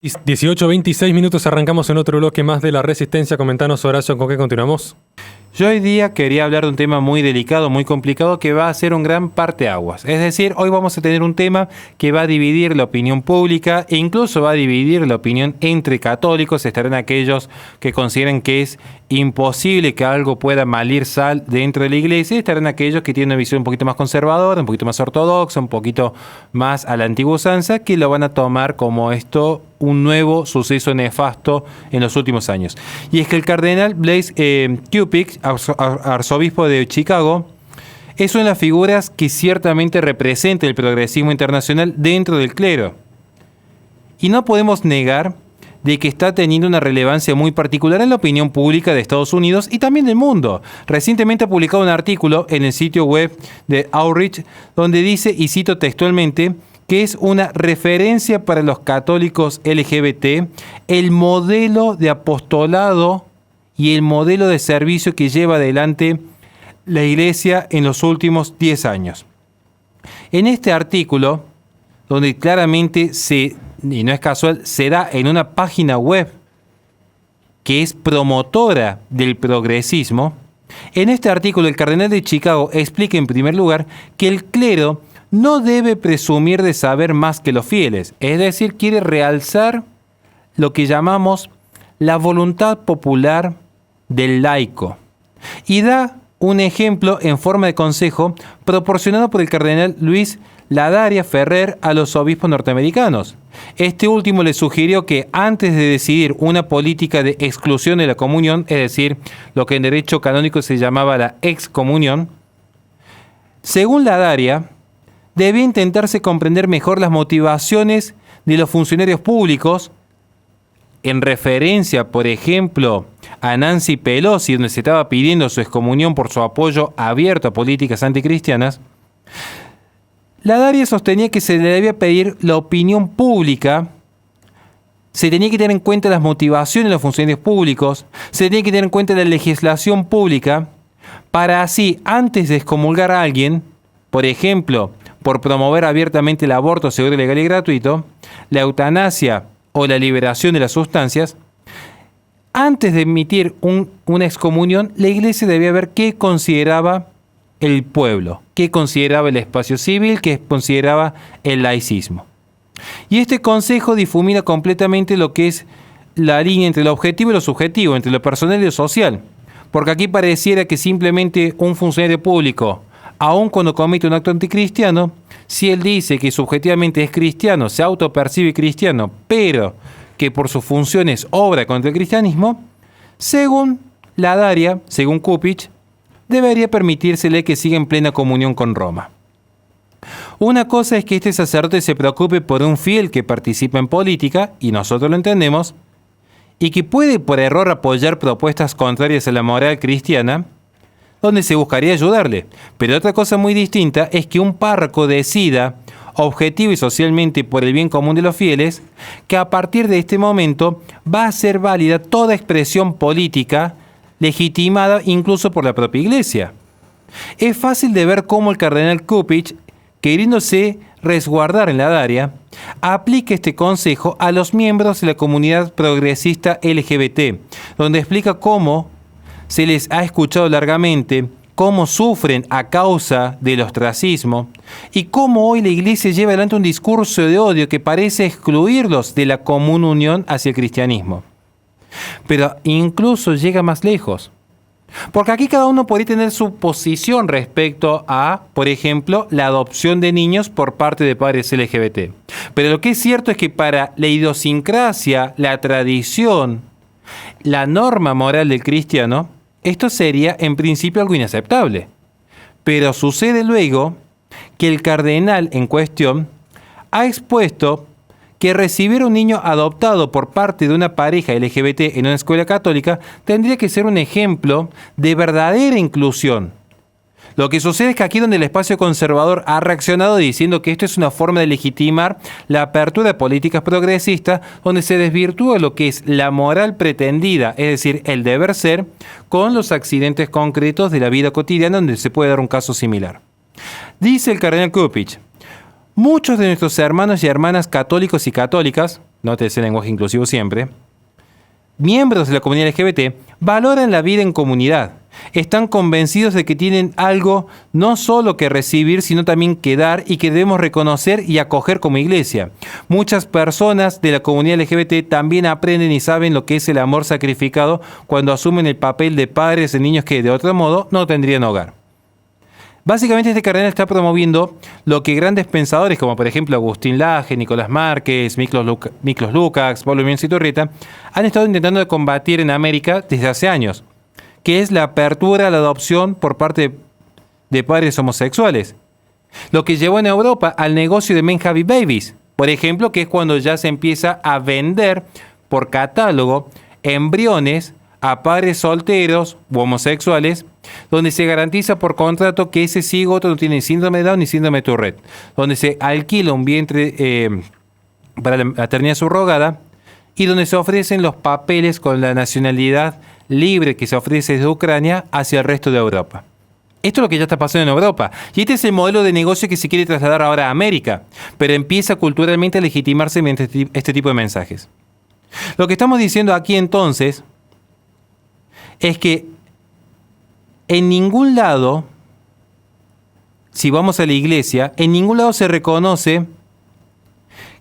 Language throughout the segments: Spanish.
18:26 minutos, arrancamos en otro bloque más de La Resistencia. Comentanos, Horacio, ¿con qué continuamos? Yo hoy día quería hablar de un tema muy delicado, muy complicado, que va a ser un gran parteaguas. Es decir, hoy vamos a tener un tema que va a dividir la opinión pública e incluso va a dividir la opinión entre católicos. Estarán aquellos que consideran que es imposible que algo pueda malir sal dentro de la iglesia, y estarán aquellos que tienen una visión un poquito más conservadora, un poquito más ortodoxa, un poquito más a la antigua usanza, que lo van a tomar como esto un nuevo suceso nefasto en los últimos años. Y es que el cardenal Blaise Cupich, arzobispo de Chicago, es una de las figuras que ciertamente representa el progresismo internacional dentro del clero. Y no podemos negar de que está teniendo una relevancia muy particular en la opinión pública de Estados Unidos y también del mundo. Recientemente ha publicado un artículo en el sitio web de Outreach donde dice, y cito textualmente, que es una referencia para los católicos LGBT, el modelo de apostolado y el modelo de servicio que lleva adelante la Iglesia en los últimos 10 años. En este artículo, donde claramente y no es casual, se da en una página web que es promotora del progresismo, en este artículo el cardenal de Chicago explica en primer lugar que el clero no debe presumir de saber más que los fieles, es decir, quiere realzar lo que llamamos la voluntad popular del laico. Y da un ejemplo en forma de consejo proporcionado por el cardenal Luis Ladaria Ferrer a los obispos norteamericanos. Este último le sugirió que antes de decidir una política de exclusión de la comunión, es decir, lo que en derecho canónico se llamaba la excomunión, según Ladaria, debía intentarse comprender mejor las motivaciones de los funcionarios públicos, en referencia, por ejemplo, a Nancy Pelosi, donde se estaba pidiendo su excomunión por su apoyo abierto a políticas anticristianas. Ladaria sostenía que se le debía pedir la opinión pública, se tenía que tener en cuenta las motivaciones de los funcionarios públicos, se tenía que tener en cuenta la legislación pública, para así, antes de excomulgar a alguien, por ejemplo, por promover abiertamente el aborto seguro, legal y gratuito, la eutanasia o la liberación de las sustancias, antes de emitir una excomunión, la Iglesia debía ver qué consideraba el pueblo, qué consideraba el espacio civil, qué consideraba el laicismo. Y este consejo difumina completamente lo que es la línea entre lo objetivo y lo subjetivo, entre lo personal y lo social. Porque aquí pareciera que simplemente un funcionario público, aun cuando comete un acto anticristiano, si él dice que subjetivamente es cristiano, se autopercibe cristiano, pero que por sus funciones obra contra el cristianismo, según Ladaria, según Cupich, debería permitírsele que siga en plena comunión con Roma. Una cosa es que este sacerdote se preocupe por un fiel que participa en política, y nosotros lo entendemos, y que puede por error apoyar propuestas contrarias a la moral cristiana, donde se buscaría ayudarle. Pero otra cosa muy distinta es que un párroco decida, objetivo y socialmente por el bien común de los fieles, que a partir de este momento va a ser válida toda expresión política legitimada incluso por la propia Iglesia. Es fácil de ver cómo el cardenal Cupich, queriéndose resguardar en Ladaria, aplica este consejo a los miembros de la comunidad progresista LGBT, donde explica cómo se les ha escuchado largamente, cómo sufren a causa del ostracismo y cómo hoy la Iglesia lleva adelante un discurso de odio que parece excluirlos de la común unión hacia el cristianismo. Pero incluso llega más lejos. Porque aquí cada uno podría tener su posición respecto a, por ejemplo, la adopción de niños por parte de padres LGBT. Pero lo que es cierto es que para la idiosincrasia, la tradición, la norma moral del cristiano, esto sería en principio algo inaceptable. Pero sucede luego que el cardenal en cuestión ha expuesto que recibir un niño adoptado por parte de una pareja LGBT en una escuela católica tendría que ser un ejemplo de verdadera inclusión. Lo que sucede es que aquí donde el espacio conservador ha reaccionado diciendo que esto es una forma de legitimar la apertura de políticas progresistas, donde se desvirtúa lo que es la moral pretendida, es decir, el deber ser, con los accidentes concretos de la vida cotidiana donde se puede dar un caso similar. Dice el cardenal Cupich: muchos de nuestros hermanos y hermanas católicos y católicas, nótese el lenguaje inclusivo siempre, miembros de la comunidad LGBT valoran la vida en comunidad. Están convencidos de que tienen algo no solo que recibir, sino también que dar y que debemos reconocer y acoger como iglesia. Muchas personas de la comunidad LGBT también aprenden y saben lo que es el amor sacrificado cuando asumen el papel de padres de niños que de otro modo no tendrían hogar. Básicamente este cardenal está promoviendo lo que grandes pensadores como por ejemplo Agustín Laje, Nicolás Márquez, Miklos Lukács, Pablo Mieres y Turrieta han estado intentando combatir en América desde hace años, que es la apertura a la adopción por parte de padres homosexuales. Lo que llevó en Europa al negocio de Men Having Babies, por ejemplo, que es cuando ya se empieza a vender por catálogo embriones a padres solteros u homosexuales, donde se garantiza por contrato que ese cigoto no tiene síndrome de Down ni síndrome de Tourette, donde se alquila un vientre para la maternidad subrogada y donde se ofrecen los papeles con la nacionalidad libre que se ofrece desde Ucrania hacia el resto de Europa. Esto es lo que ya está pasando en Europa. Y este es el modelo de negocio que se quiere trasladar ahora a América, pero empieza culturalmente a legitimarse mediante este tipo de mensajes. Lo que estamos diciendo aquí entonces es que en ningún lado, si vamos a la iglesia, en ningún lado se reconoce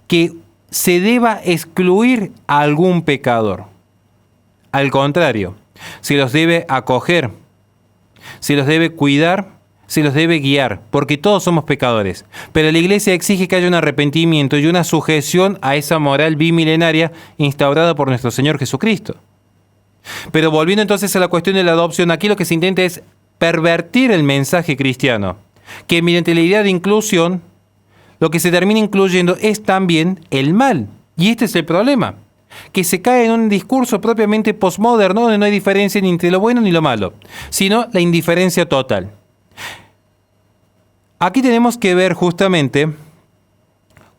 que se deba excluir a algún pecador. Al contrario, se los debe acoger, se los debe cuidar, se los debe guiar, porque todos somos pecadores. Pero la iglesia exige que haya un arrepentimiento y una sujeción a esa moral bimilenaria instaurada por nuestro Señor Jesucristo. Pero volviendo entonces a la cuestión de la adopción, aquí lo que se intenta es pervertir el mensaje cristiano, que mediante la idea de inclusión, lo que se termina incluyendo es también el mal. Y este es el problema, que se cae en un discurso propiamente postmoderno, donde no hay diferencia ni entre lo bueno ni lo malo, sino la indiferencia total. Aquí tenemos que ver justamente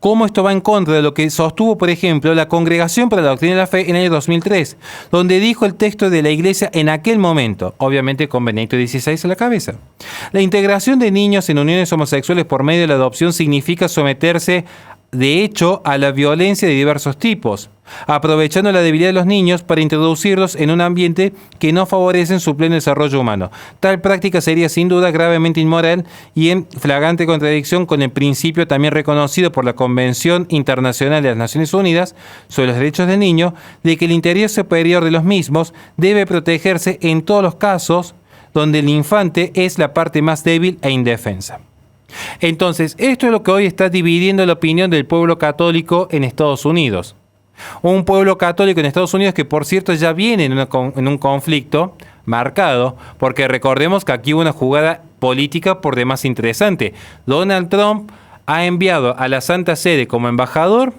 cómo esto va en contra de lo que sostuvo, por ejemplo, la Congregación para la Doctrina de la Fe en el año 2003, donde dijo el texto de la Iglesia en aquel momento, obviamente con Benedicto XVI a la cabeza. La integración de niños en uniones homosexuales por medio de la adopción significa someterse, de hecho, a la violencia de diversos tipos, aprovechando la debilidad de los niños para introducirlos en un ambiente que no favorece su pleno desarrollo humano. Tal práctica sería sin duda gravemente inmoral y en flagrante contradicción con el principio también reconocido por la Convención Internacional de las Naciones Unidas sobre los Derechos del Niño, de que el interés superior de los mismos debe protegerse en todos los casos donde el infante es la parte más débil e indefensa. Entonces, esto es lo que hoy está dividiendo la opinión del pueblo católico en Estados Unidos. Un pueblo católico en Estados Unidos que, por cierto, ya viene en un conflicto marcado, porque recordemos que aquí hubo una jugada política por demás interesante. Donald Trump ha enviado a la Santa Sede como embajador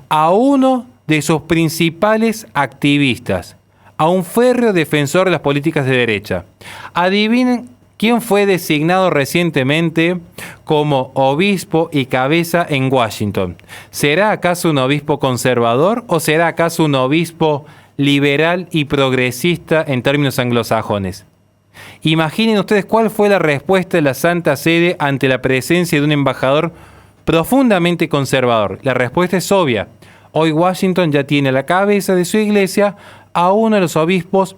a uno de sus principales activistas, a un férreo defensor de las políticas de derecha. Adivinen quién fue designado recientemente como obispo y cabeza en Washington. ¿Será acaso un obispo conservador o será acaso un obispo liberal y progresista en términos anglosajones? Imaginen ustedes cuál fue la respuesta de la Santa Sede ante la presencia de un embajador profundamente conservador. La respuesta es obvia. Hoy Washington ya tiene a la cabeza de su iglesia a uno de los obispos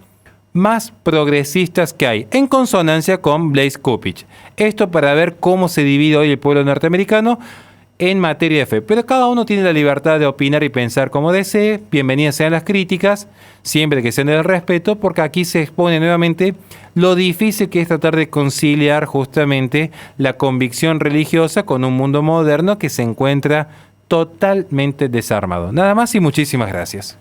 más progresistas que hay, en consonancia con Blaise Cupich. Esto para ver cómo se divide hoy el pueblo norteamericano en materia de fe. Pero cada uno tiene la libertad de opinar y pensar como desee. Bienvenidas sean las críticas, siempre que sean del respeto, porque aquí se expone nuevamente lo difícil que es tratar de conciliar justamente la convicción religiosa con un mundo moderno que se encuentra totalmente desarmado. Nada más y muchísimas gracias.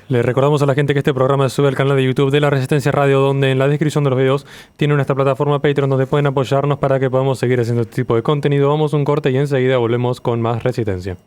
Le recordamos a la gente que este programa se sube al canal de YouTube de La Resistencia Radio, donde en la descripción de los videos tienen esta plataforma Patreon donde pueden apoyarnos para que podamos seguir haciendo este tipo de contenido. Vamos a un corte y enseguida volvemos con más Resistencia.